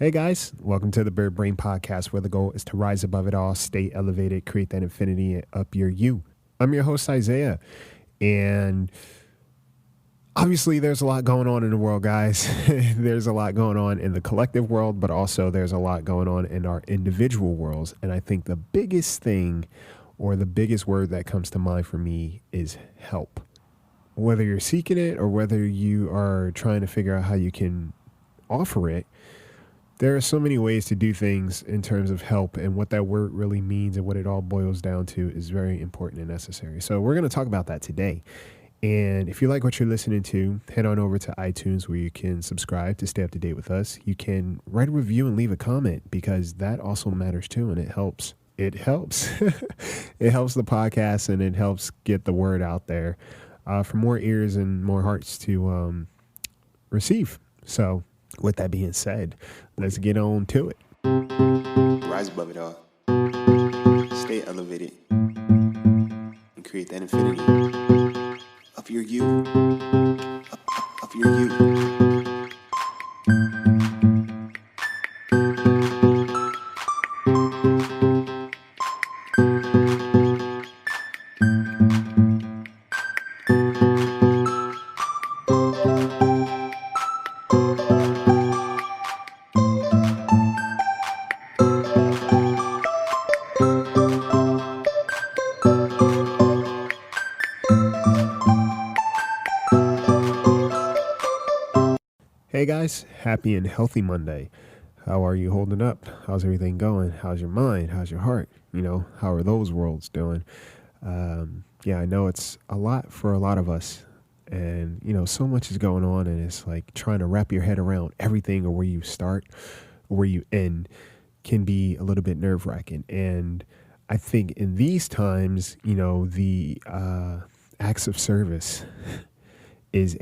Hey guys, welcome to the Bird Brain Podcast, where the goal is to rise above it all, stay elevated, create that infinity, and up your you. I'm your host, Isaiah, and obviously there's a lot going on in the world, guys. There's a lot going on in the collective world, but also there's a lot going on in our individual worlds. And I think the biggest thing, or the biggest word that comes to mind for me, is help. Whether you're seeking it or whether you are trying to figure out how you can offer it, there are so many ways to do things in terms of help, and what that word really means and what it all boils down to is very important and necessary. So we're going to talk about that today. And if you like what you're listening to, head on over to iTunes, where you can subscribe to stay up to date with us. You can write a review and leave a comment, because that also matters too, and it helps. It helps. It helps the podcast, and it helps get the word out there for more ears and more hearts to receive. So with that being said, let's get on to it. Rise above it all. Stay elevated. And create that infinity. Of your you. Of your you. Hey guys, happy and healthy Monday. How are you holding up? How's everything going? How's your mind? How's your heart? How are those worlds doing? Yeah, I know it's a lot for a lot of us. And, so much is going on, and it's like trying to wrap your head around everything, or where you start or where you end, can be a little bit nerve wracking. And I think in these times, the acts of service is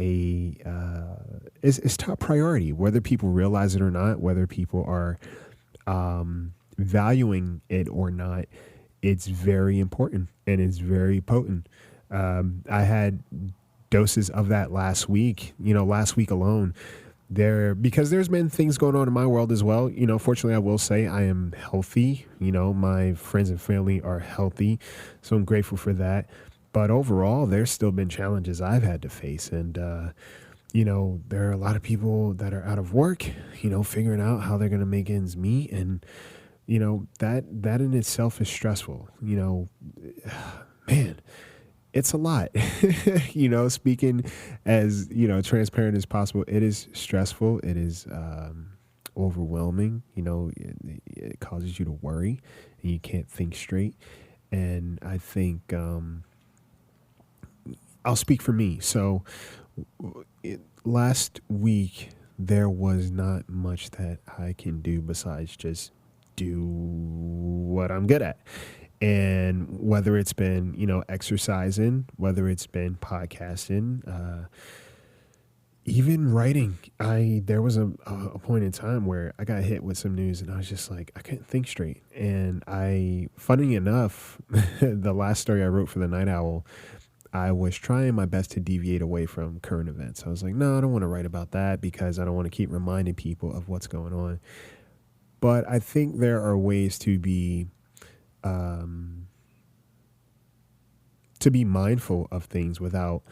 is top priority, whether people realize it or not, whether people are valuing it or not. It's very important, and it's very potent. I had doses of that last week, last week alone, because there's been things going on in my world as well. Fortunately, I will say I am healthy. My friends and family are healthy, so I'm grateful for that. But overall, there's still been challenges I've had to face. And, there are a lot of people that are out of work, figuring out how they're going to make ends meet. And, that in itself is stressful. Man, it's a lot. Speaking as, transparent as possible, it is stressful. It is overwhelming. It causes you to worry, and you can't think straight. And I think I'll speak for me. So last week, there was not much that I can do besides just do what I'm good at. And whether it's been, exercising, whether it's been podcasting, even writing, there was a point in time where I got hit with some news, and I was just like, I couldn't think straight. And funny enough, the last story I wrote for the Night Owl, I was trying my best to deviate away from current events. I was like, no, I don't want to write about that, because I don't want to keep reminding people of what's going on. But I think there are ways to be mindful of things without,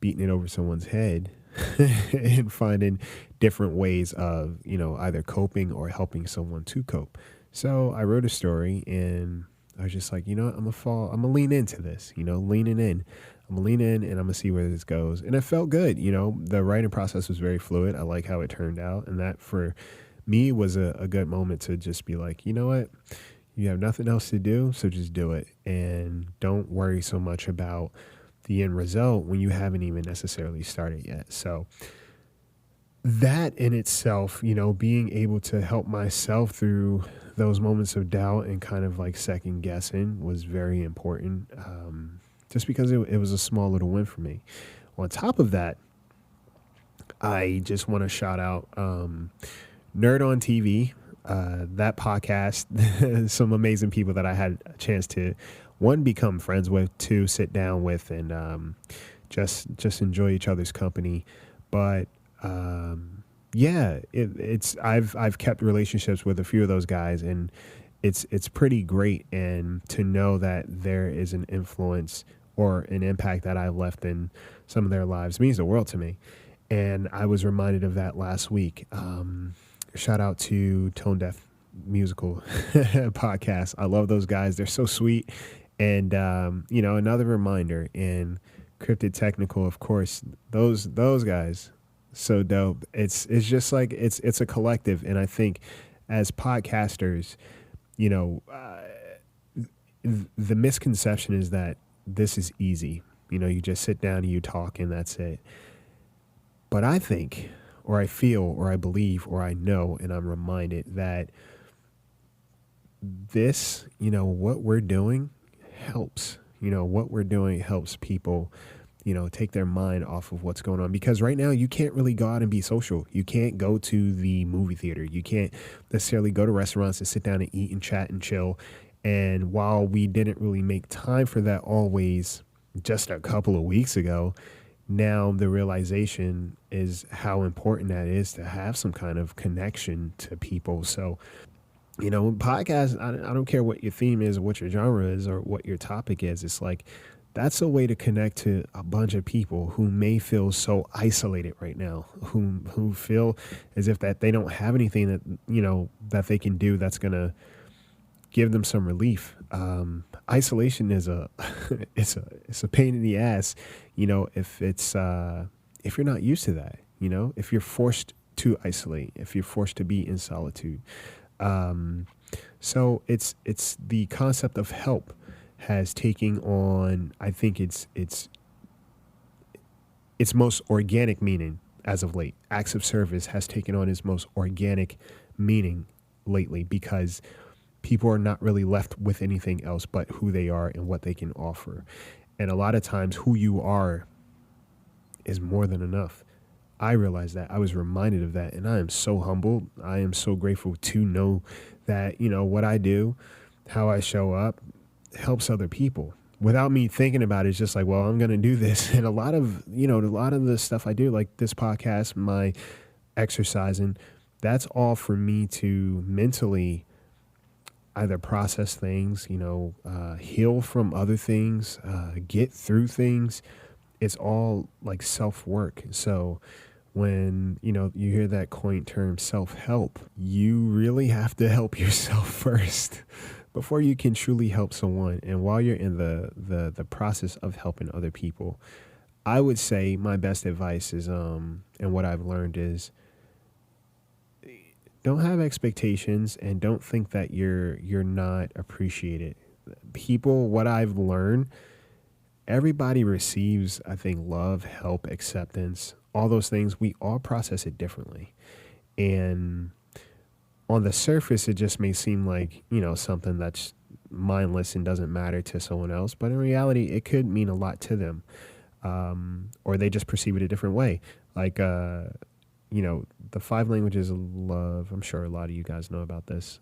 beating it over someone's head, and finding different ways of, either coping or helping someone to cope. So I wrote a story, and I was just like, I'm gonna lean into this, leaning in. I'm gonna lean in, and I'm gonna see where this goes. And it felt good. The writing process was very fluid. I like how it turned out. And that for me was a good moment to just be like, you know what? You have nothing else to do, so just do it. And don't worry so much about the end result when you haven't even necessarily started yet. So that in itself, being able to help myself through those moments of doubt and kind of like second guessing was very important, just because it was a small little win for me. On top of that, I just want to shout out Nerd on TV, that podcast, some amazing people that I had a chance to, one, become friends with, two, sit down with, and just enjoy each other's company. But yeah, I've kept relationships with a few of those guys, and it's pretty great. And to know that there is an influence or an impact that I left in some of their lives means the world to me. And I was reminded of that last week. Shout out to Tone Deaf Musical podcast. I love those guys. They're so sweet. And another reminder, and Cryptid Technical, of course, those guys, so dope. It's just like it's a collective, and I think as podcasters, you know, the misconception is that this is easy. You just sit down and you talk, and that's it. But I think, or I feel, or I believe, or I know, and I'm reminded that this, what we're doing helps. What we're doing helps people, take their mind off of what's going on. Because right now you can't really go out and be social. You can't go to the movie theater. You can't necessarily go to restaurants and sit down and eat and chat and chill. And while we didn't really make time for that always just a couple of weeks ago, now the realization is how important that is to have some kind of connection to people. So, podcasts, I don't care what your theme is or what your genre is or what your topic is. It's like, that's a way to connect to a bunch of people who may feel so isolated right now, who feel as if that they don't have anything that, that they can do that's going to give them some relief. Isolation is it's a pain in the ass, if you're not used to that, if you're forced to isolate, if you're forced to be in solitude. So it's the concept of help has taken on, I think its most organic meaning as of late. Acts of service has taken on its most organic meaning lately, because people are not really left with anything else but who they are and what they can offer. And a lot of times who you are is more than enough. I realized that. I was reminded of that, and I am so humbled. I am so grateful to know that, what I do, how I show up, helps other people without me thinking about it. It's just like, well, I'm going to do this. And a lot of the stuff I do, like this podcast, my exercising, that's all for me to mentally either process things, heal from other things, get through things. It's all like self-work. So when, you hear that quaint term self-help, you really have to help yourself first before you can truly help someone. And while you're in the process of helping other people, I would say my best advice is, and what I've learned is, don't have expectations and don't think that you're not appreciated. People, what I've learned, everybody receives, I think, love, help, acceptance, all those things. We all process it differently. And on the surface, it just may seem like, something that's mindless and doesn't matter to someone else. But in reality, it could mean a lot to them. Or they just perceive it a different way. Like, the 5 languages of love, I'm sure a lot of you guys know about this.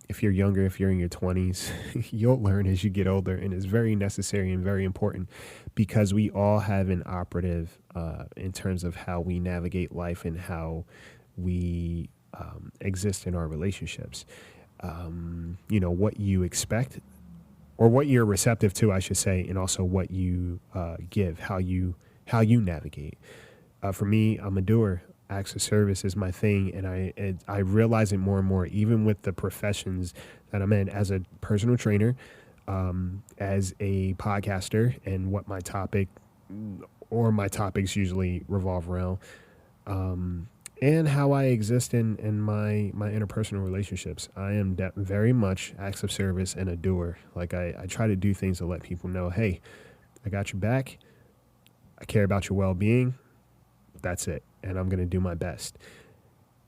If you're younger, if you're in your 20s, you'll learn as you get older. And it's very necessary and very important, because we all have an operative in terms of how we navigate life and how we exist in our relationships. What you expect, or what you're receptive to, I should say, and also what you give, how you navigate. For me, I'm a doer. Acts of service is my thing, and I realize it more and more, even with the professions that I'm in, as a personal trainer, as a podcaster, and what my topic or my topics usually revolve around, and how I exist in my interpersonal relationships. I am very much acts of service and a doer. Like I try to do things to let people know, hey, I got your back. I care about your well-being. That's it. And I'm going to do my best.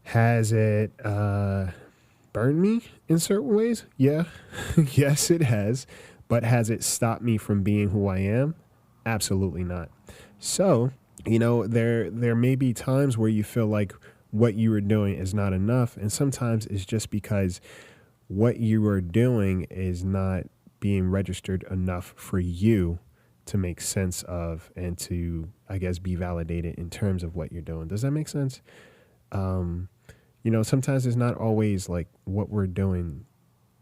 Has it burned me in certain ways? Yeah. Yes, it has. But has it stopped me from being who I am? Absolutely not. So, there may be times where you feel like what you are doing is not enough. And sometimes it's just because what you are doing is not being registered enough for you to make sense of, and to, I guess, be validated in terms of what you're doing. Does that make sense? Sometimes it's not always like what we're doing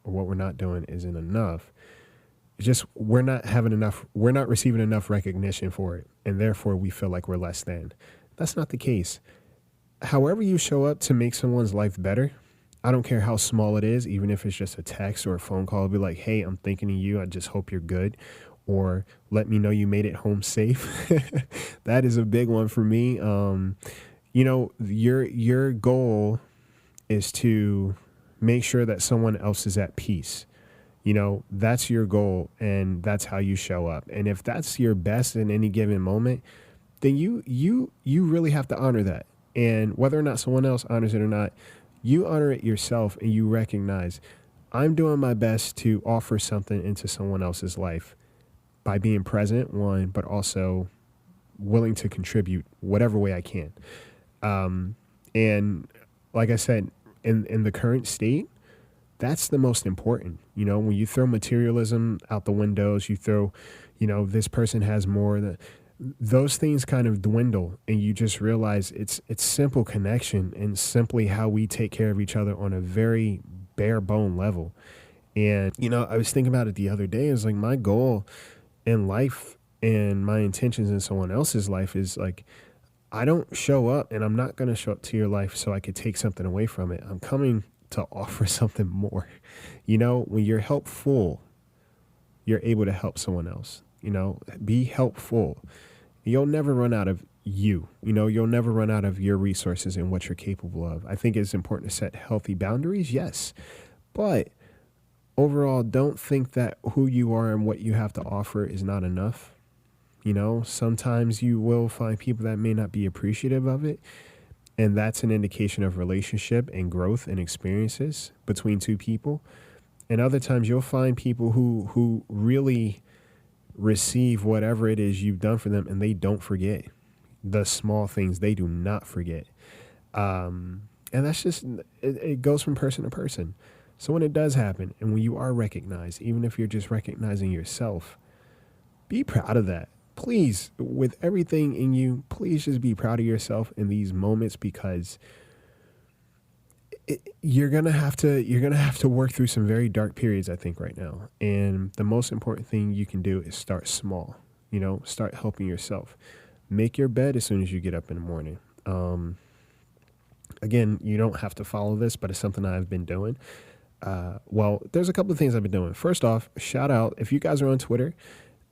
or what we're not doing isn't enough. It's just we're not receiving enough recognition for it, and therefore we feel like we're less than. That's not the case. However you show up to make someone's life better, I don't care how small it is, even if it's just a text or a phone call, be like, hey, I'm thinking of you. I just hope you're good. Or let me know you made it home safe. That is a big one for me. Your goal is to make sure that someone else is at peace. That's your goal, and that's how you show up. And if that's your best in any given moment, then you really have to honor that. And whether or not someone else honors it or not, you honor it yourself, and you recognize I'm doing my best to offer something into someone else's life by being present, one, but also willing to contribute whatever way I can. And like I said, in the current state, that's the most important. When you throw materialism out the windows, you throw, this person has more, those things kind of dwindle, and you just realize it's simple connection and simply how we take care of each other on a very bare bone level. And, I was thinking about it the other day. It's like my goal in life and my intentions in someone else's life is like, I don't show up, and I'm not going to show up to your life so I could take something away from it. I'm coming to offer something more. When you're helpful, you're able to help someone else. Be helpful. You'll never run out of you'll never run out of your resources and what you're capable of. I think it's important to set healthy boundaries, yes, but overall, don't think that who you are and what you have to offer is not enough. Sometimes you will find people that may not be appreciative of it. And that's an indication of relationship and growth and experiences between two people. And other times you'll find people who really receive whatever it is you've done for them, and they don't forget the small things. They do not forget. And that's just, it goes from person to person. So when it does happen, and when you are recognized, even if you're just recognizing yourself, be proud of that. Please, with everything in you, please just be proud of yourself in these moments, because you're gonna have to work through some very dark periods, I think, right now. And the most important thing you can do is start small. Start helping yourself. Make your bed as soon as you get up in the morning. Again, you don't have to follow this, but it's something I've been doing. Well, there's a couple of things I've been doing. First off, shout out, if you guys are on Twitter,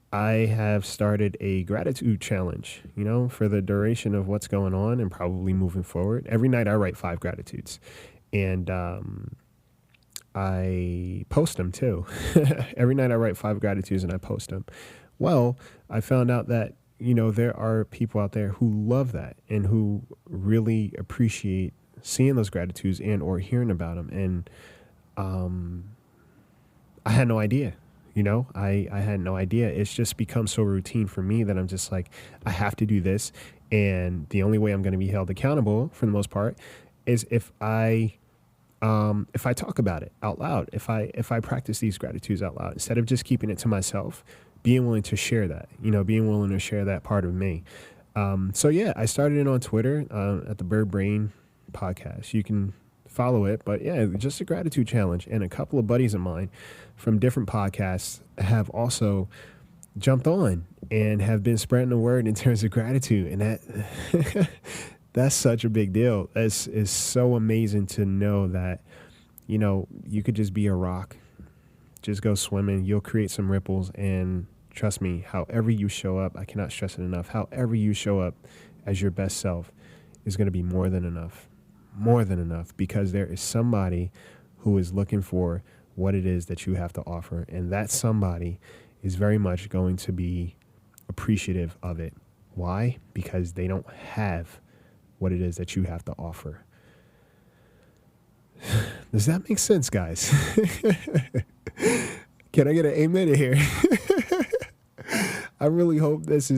I have started a gratitude challenge, for the duration of what's going on and probably moving forward. Every night I write 5 gratitudes, and I post them too. Every night I write 5 gratitudes and I post them. Well, I found out that, there are people out there who love that and who really appreciate seeing those gratitudes and or hearing about them. And I had no idea. I had no idea. It's just become so routine for me that I'm just like, I have to do this. And the only way I'm going to be held accountable for the most part is if I talk about it out loud, if I practice these gratitudes out loud, instead of just keeping it to myself, being willing to share that, being willing to share that part of me. So yeah, I started it on Twitter, at the Bird Brain podcast. You can follow it, but yeah, just a gratitude challenge. And a couple of buddies of mine from different podcasts have also jumped on and have been spreading the word in terms of gratitude. And that that's such a big deal. It's so amazing to know that, you could just be a rock, just go swimming. You'll create some ripples, and trust me, however you show up, I cannot stress it enough, however you show up as your best self is going to be more than enough, because there is somebody who is looking for what it is that you have to offer. And that somebody is very much going to be appreciative of it. Why? Because they don't have what it is that you have to offer. Does that make sense, guys? Can I get an amen in here? I really hope this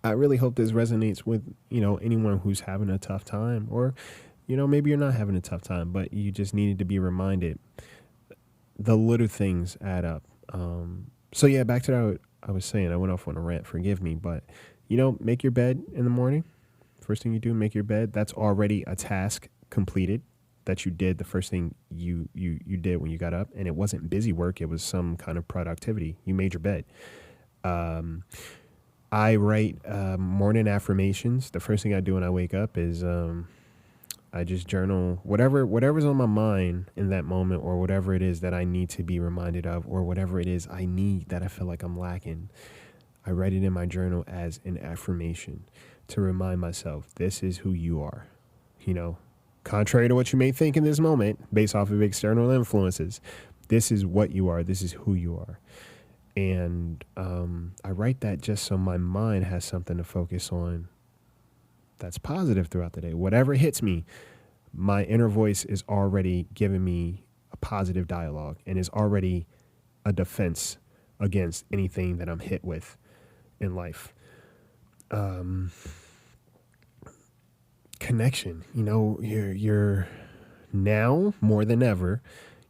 resonates with, anyone who's having a tough time, or, maybe you're not having a tough time, but you just needed to be reminded the little things add up. So yeah, back to what I was saying. I went off on a rant, forgive me, but, make your bed in the morning. first thing you do, make your bed. That's already a task completed that you did the first thing you did when you got up, and it wasn't busy work. It was some kind of productivity. You made your bed. I write morning affirmations. The first thing I do when I wake up is I just journal whatever's on my mind in that moment, or whatever it is that I need to be reminded of, or whatever it is I need that I feel like I'm lacking. I write it in my journal as an affirmation to remind myself, this is who you are. You know, contrary to what you may think in this moment, based off of external influences, this is what you are. This is who you are. And I write that just so my mind has something to focus on that's positive throughout the day. Whatever hits me, my inner voice is already giving me a positive dialogue and is already a defense against anything that I'm hit with in life. Connection, you know, you're now more than ever,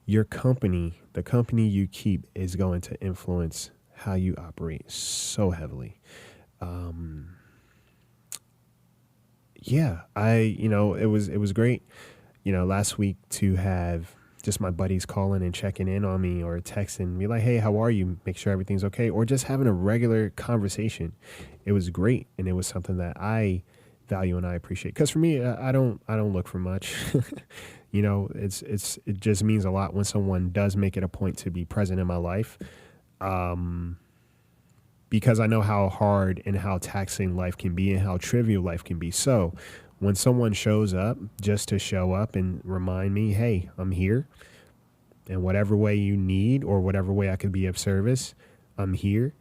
your company, the company you keep, is going to influence how you operate so heavily. It was great, last week to have just my buddies calling and checking in on me, or texting me like, hey, how are you? Make sure everything's okay. Or just having a regular conversation. It was great. And it was something that I value and I appreciate. Because for me, I don't look for much. It just means a lot when someone does make it a point to be present in my life. Because I know how hard and how taxing life can be and how trivial life can be. So when someone shows up just to show up and remind me, hey, I'm here, and whatever way you need or whatever way I could be of service, I'm here.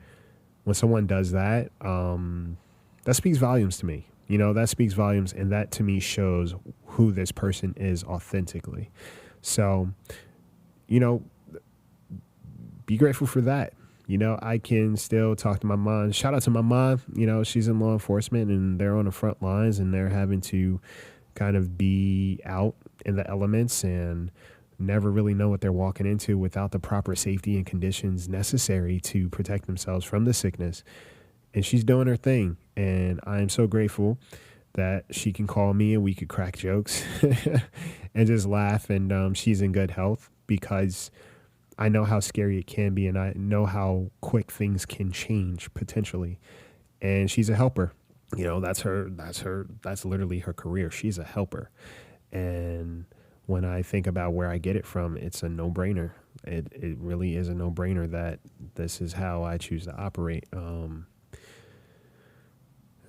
When someone does that, that speaks volumes to me. That speaks volumes, and that to me shows who this person is authentically. So, be grateful for that. I can still talk to my mom. Shout out to my mom. She's in law enforcement, and they're on the front lines, and they're having to kind of be out in the elements and never really know what they're walking into without the proper safety and conditions necessary to protect themselves from the sickness. And she's doing her thing. And I am so grateful that she can call me and we could crack jokes and just laugh. And she's in good health, because I know how scary it can be, and I know how quick things can change potentially. And she's a helper. That's literally her career. She's a helper. And when I think about where I get it from, it's a no-brainer. It really is a no-brainer that this is how I choose to operate. And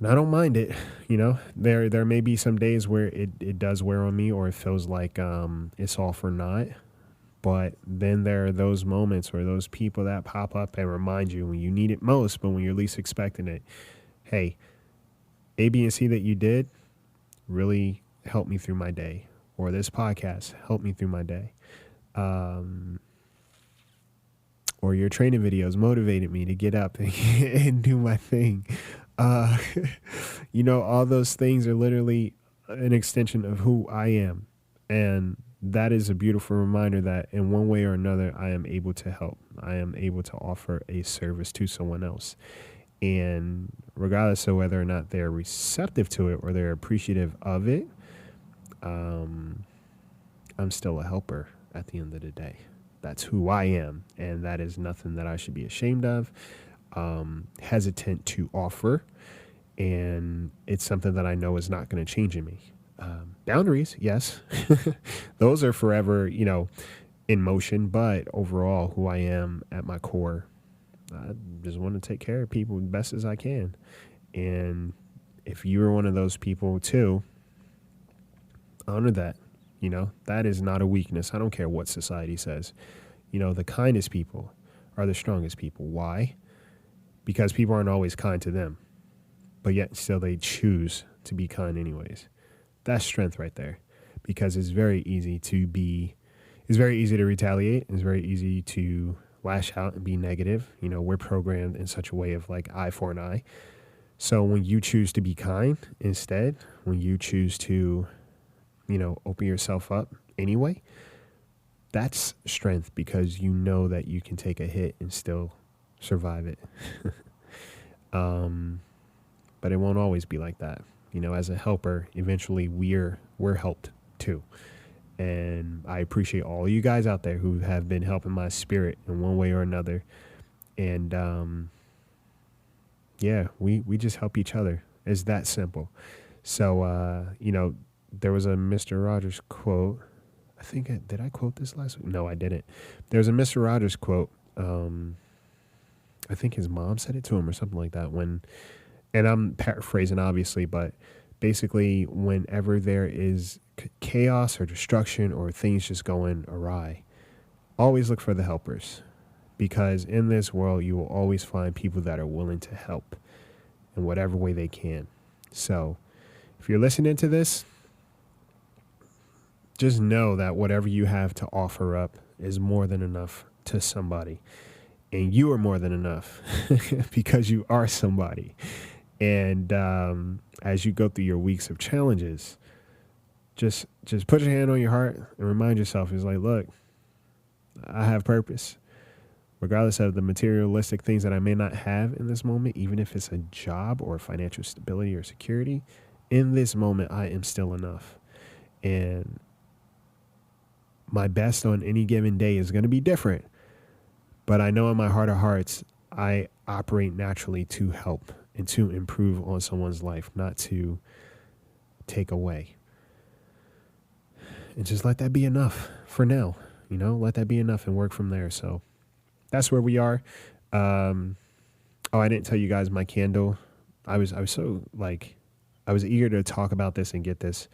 I don't mind it. There may be some days where it does wear on me, or it feels like it's all for naught. But then there are those moments or those people that pop up and remind you when you need it most, but when you're least expecting it. Hey, A, B, and C that you did really helped me through my day. Or this podcast helped me through my day. Or your training videos motivated me to get up and do my thing. All those things are literally an extension of who I am. And that is a beautiful reminder that in one way or another, I am able to help. I am able to offer a service to someone else. And regardless of whether or not they're receptive to it or they're appreciative of it, I'm still a helper at the end of the day. That's who I am. And that is nothing that I should be ashamed of, hesitant to offer. And it's something that I know is not going to change in me. Boundaries, yes, those are forever, in motion. But overall, who I am at my core, I just want to take care of people as best as I can. And if you're one of those people too, honor that. That is not a weakness. I don't care what society says. The kindest people are the strongest people. Why? Because people aren't always kind to them, but yet still they choose to be kind anyways. That's strength right there, because it's very easy to retaliate. It's very easy to lash out and be negative. We're programmed in such a way of like eye for an eye. So when you choose to be kind instead, when you choose to, open yourself up anyway, that's strength, because you know that you can take a hit and still survive it. But it won't always be like that. as a helper, eventually we're helped too. And I appreciate all you guys out there who have been helping my spirit in one way or another. And yeah, we just help each other. It's that simple. So, there was a Mr. Rogers quote. Did I quote this last week? No, I didn't. There was a Mr. Rogers quote. I think his mom said it to him or something like that. And I'm paraphrasing, obviously, but basically, whenever there is chaos or destruction or things just going awry, always look for the helpers, because in this world, you will always find people that are willing to help in whatever way they can. So if you're listening to this, just know that whatever you have to offer up is more than enough to somebody. And you are more than enough because you are somebody. And as you go through your weeks of challenges, just put your hand on your heart and remind yourself, it's like, look, I have purpose. Regardless of the materialistic things that I may not have in this moment, even if it's a job or financial stability or security, in this moment, I am still enough. And my best on any given day is going to be different. But I know in my heart of hearts, I operate naturally to help and to improve on someone's life, not to take away. And just let that be enough for now. Let that be enough and work from there. So that's where we are. I didn't tell you guys my candle. I was so I was eager to talk about this and get this,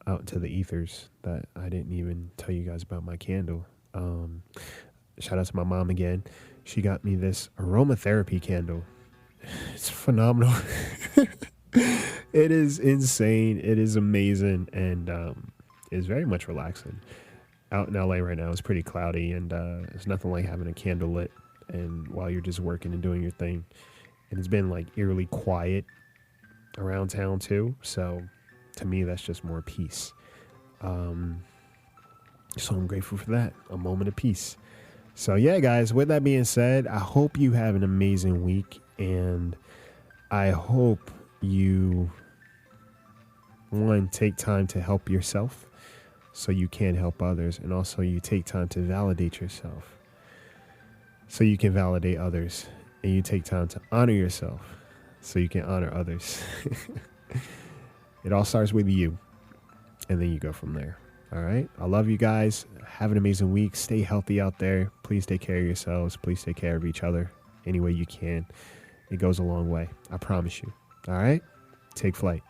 out into the ethers, that I didn't even tell you guys about my candle. Shout out to my mom again. She got me this aromatherapy candle. It's phenomenal. It is insane. It is amazing. And it's very much relaxing. Out in LA right now, it's pretty cloudy, and it's nothing like having a candle lit and while you're just working and doing your thing. And it's been eerily quiet around town too. So to me, that's just more peace. So I'm grateful for that. A moment of peace. So yeah, guys, with that being said, I hope you have an amazing week, and I hope you, one, take time to help yourself so you can help others, and also you take time to validate yourself so you can validate others, and you take time to honor yourself so you can honor others. It all starts with you, and then you go from there. All right. I love you guys. Have an amazing week. Stay healthy out there. Please take care of yourselves. Please take care of each other any way you can. It goes a long way. I promise you. All right. Take flight.